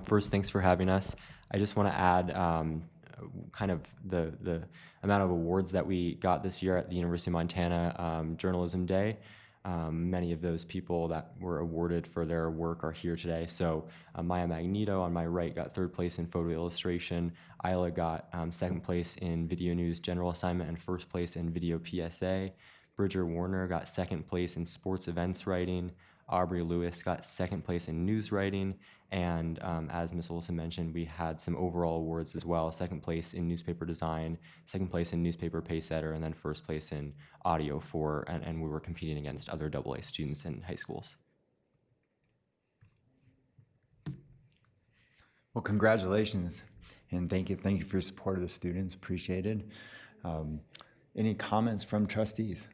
Speaker 21: First, thanks for having us. I just want to add kind of the amount of awards that we got this year at the University of Montana Journalism Day. Many of those people that were awarded for their work are here today. So Maya Magneto on my right got 3rd place in photo illustration. Isla got 2nd place in video news general assignment and 1st place in video PSA. Bridger Warner got 2nd place in sports events writing. Aubrey Lewis got 2nd place in news writing. And as Ms. Olson mentioned, we had some overall awards as well. 2nd place in newspaper design, 2nd place in newspaper Pacesetter, and then 1st place in audio and we were competing against other AA students in high schools.
Speaker 15: Well, congratulations, and thank you for your support of the students. Appreciated. Any comments from trustees?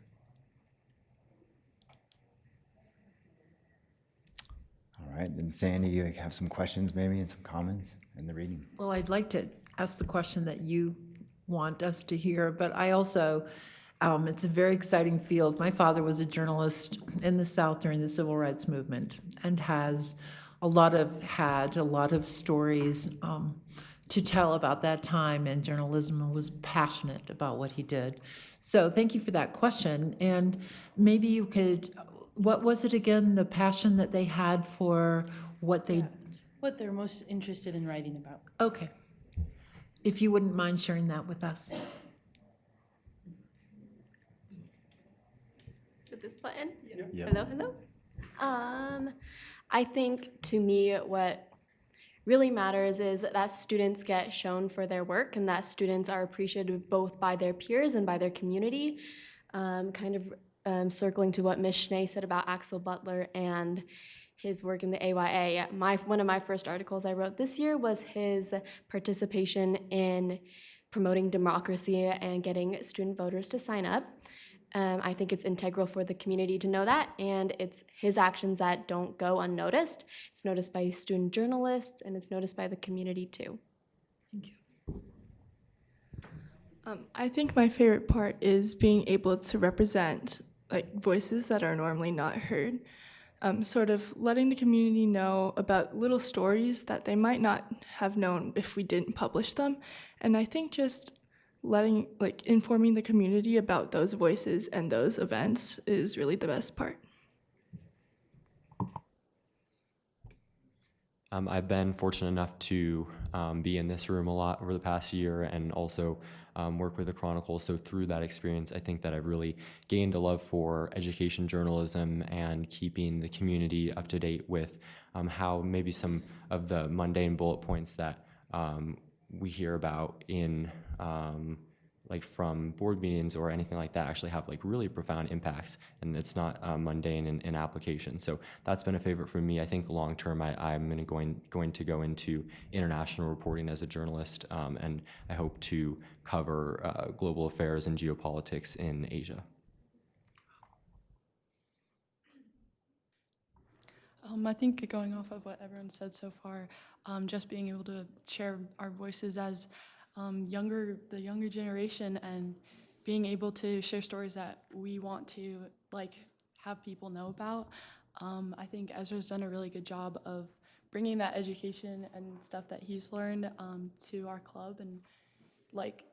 Speaker 15: All right, then Sandy, you have some questions maybe and some comments in the reading.
Speaker 3: Well, I'd like to ask the question that you want us to hear, but I also, it's a very exciting field. My father was a journalist in the South during the Civil Rights Movement and had a lot of stories to tell about that time in journalism, and was passionate about what he did. So thank you for that question. And maybe you could, what was it again, the passion that they had for what
Speaker 20: they're most interested in writing about.
Speaker 3: Okay. If you wouldn't mind sharing that with us.
Speaker 22: Is it this button?
Speaker 15: Yep.
Speaker 22: Hello. I think to me what really matters is that students get shown for their work and that students are appreciated both by their peers and by their community. Circling to what Ms. Schnee said about Axel Butler and his work in the AYA. One of my first articles I wrote this year was his participation in promoting democracy and getting student voters to sign up. I think it's integral for the community to know that, and it's his actions that don't go unnoticed. It's noticed by student journalists, and it's noticed by the community too.
Speaker 3: Thank you.
Speaker 23: I think my favorite part is being able to represent voices that are normally not heard. Sort of letting the community know about little stories that they might not have known if we didn't publish them. And I think just informing the community about those voices and those events is really the best part.
Speaker 21: I've been fortunate enough to be in this room a lot over the past year and also work with the Chronicle. So through that experience, I think that I've really gained a love for education journalism and keeping the community up to date with how maybe some of the mundane bullet points that we hear about in from board meetings or anything like that actually have really profound impacts, and it's not mundane in application. So that's been a favorite for me. I think long term I'm going to go into international reporting as a journalist, and I hope to cover global affairs and geopolitics in Asia.
Speaker 24: I think going off of what everyone said so far, just being able to share our voices as the younger generation and being able to share stories that we want to have people know about. I think Ezra's done a really good job of bringing that education and stuff that he's learned to our club. And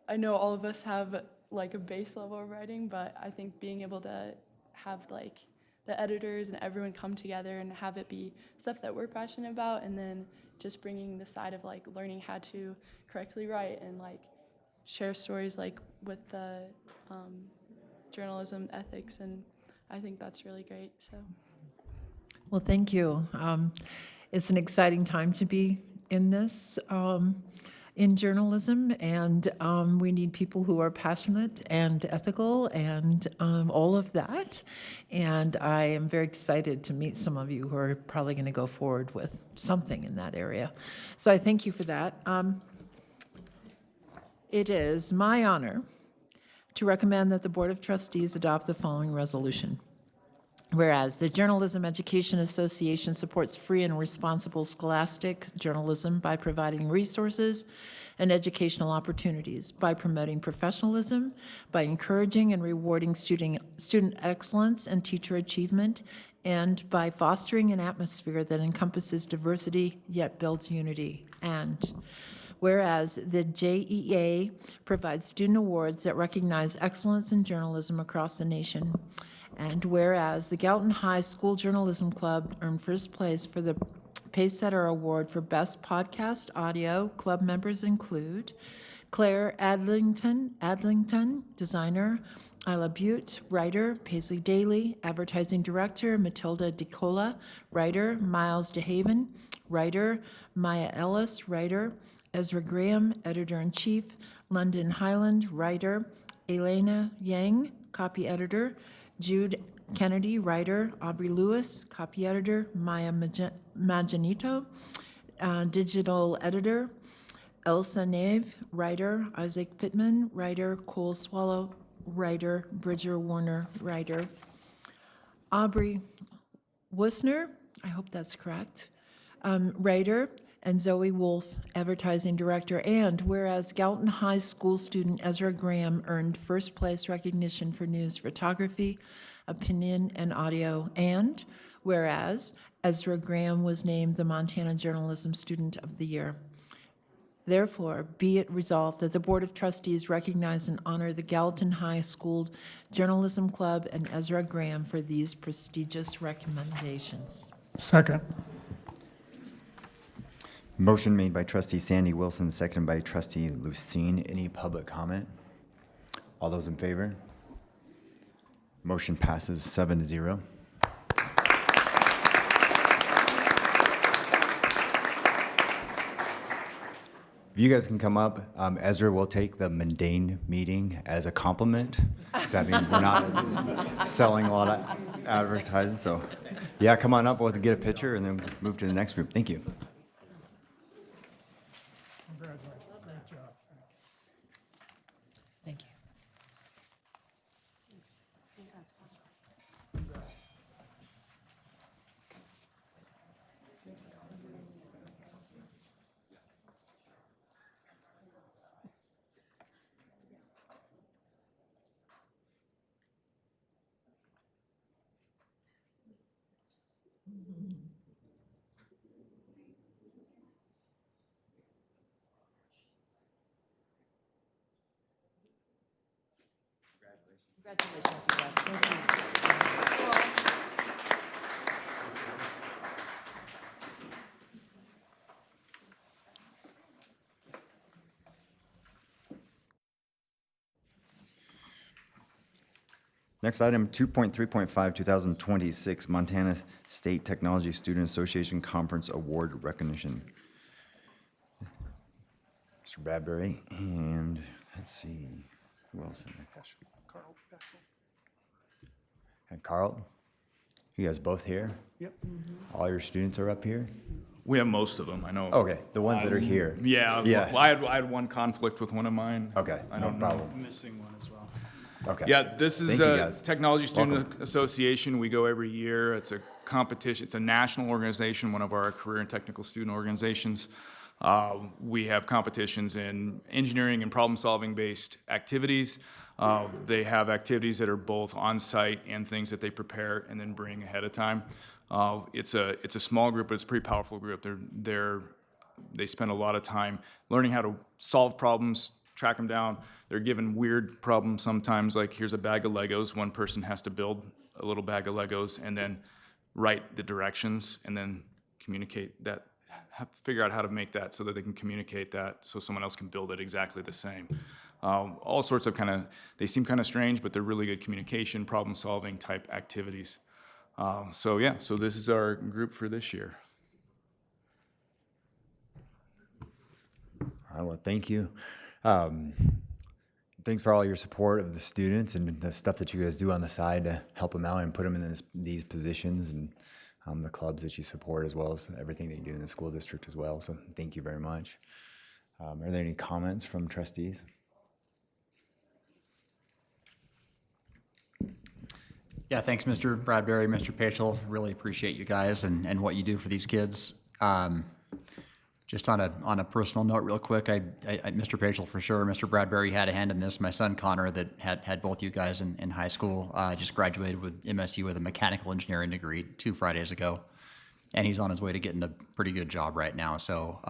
Speaker 24: I know all of us have a base level of writing, but I think being able to have the editors and everyone come together and have it be stuff that we're passionate about, and then just bringing the side of learning how to correctly write and share stories with the journalism ethics, and I think that's really great. So
Speaker 3: Well, thank you. It's an exciting time to be in this, in journalism, and we need people who are passionate and ethical and all of that. And I am very excited to meet some of you who are probably going to go forward with something in that area. So I thank you for that. It is my honor to recommend that the Board of Trustees adopt the following resolution. Whereas the Journalism Education Association supports free and responsible scholastic journalism by providing resources and educational opportunities, by promoting professionalism, by encouraging and rewarding student excellence and teacher achievement, and by fostering an atmosphere that encompasses diversity yet builds unity. And whereas the JEA provides student awards that recognize excellence in journalism across the nation. And whereas the Gallatin High School Journalism Club earned first place for the Pacesetter Award for Best Podcast Audio, club members include Claire Adlington, designer, Isla Butte, writer, Paisley Daly, advertising director, Matilda DeCola, writer, Miles DeHaven, writer, Maya Ellis, writer, Ezra Graham, editor-in-chief, London Highland, writer, Elena Yang, copy editor, Jude Kennedy, writer, Aubrey Lewis, copy editor, Maya Maginito, digital editor, Elsa Nave, writer, Isaac Pittman, writer, Cole Swallow, writer, Bridger Warner, writer, Aubrey Wussner, I hope that's correct, writer, and Zoe Wolf, advertising director. And whereas Gallatin High School student Ezra Graham earned first place recognition for news photography, opinion, and audio. And whereas Ezra Graham was named the Montana Journalism Student of the Year. Therefore, be it resolved that the Board of Trustees recognize and honor the Gallatin High School Journalism Club and Ezra Graham for these prestigious recommendations.
Speaker 4: Second.
Speaker 1: Motion made by trustee Sandy Wilson, seconded by trustee Lucine. Any public comment? All those in favor? Motion passes 7-0. If you guys can come up, Ezra will take the mundane meeting as a compliment, because that means we're not selling a lot of advertising. So, yeah, come on up. We'll get a picture and then move to the next group. Thank you.
Speaker 4: Congratulations. Great job.
Speaker 3: Thank you. Congratulations, you guys.
Speaker 1: Next item, 2.3.5, 2026 Montana State Technology Student Association Conference Award Recognition. Mr. Bradbury, and let's see, who else? And Carl, you guys both here?
Speaker 2: Yep.
Speaker 1: All your students are up here?
Speaker 2: We have most of them, I know.
Speaker 1: Okay, the ones that are here.
Speaker 2: Yeah,
Speaker 1: Yeah.
Speaker 2: well, I had one conflict with one of mine.
Speaker 1: Okay,
Speaker 2: I
Speaker 1: no
Speaker 2: don't know.
Speaker 1: problem.
Speaker 2: Missing one as well.
Speaker 1: Okay.
Speaker 2: Yeah, this is
Speaker 1: Thank you,
Speaker 2: a
Speaker 1: guys.
Speaker 2: Technology Student
Speaker 1: Welcome.
Speaker 2: Association. We go every year. It's a competition. It's a national organization, one of our career and technical student organizations. We have competitions in engineering and problem-solving based activities. They have activities that are both on-site and things that they prepare and then bring ahead of time. It's a small group, but it's a pretty powerful group. They spend a lot of time learning how to solve problems, track them down. They're given weird problems sometimes, like here's a bag of Legos. One person has to build a little bag of Legos and then write the directions and then communicate that, figure out how to make that so that they can communicate that so someone else can build it exactly the same. All sorts of they seem kind of strange, but they're really good communication, problem-solving type activities. So yeah, so this is our group for this year.
Speaker 15: All right, well, thank you. Thanks for all your support of the students and the stuff that you guys do on the side to help them out and put them in these positions, and the clubs that you support, as well as everything that you do in the school district as well. So thank you very much. Are there any comments from trustees?
Speaker 10: Yeah, thanks, Mr. Bradbury, Mr. Pachel. Really appreciate you guys and what you do for these kids. Just on a personal note, real quick, I Mr. Pachel for sure, Mr. Bradbury had a hand in this. My son Connor, that had both you guys in high school, just graduated with MSU with a mechanical engineering degree 2 Fridays ago, and he's on his way to getting a pretty good job right now. So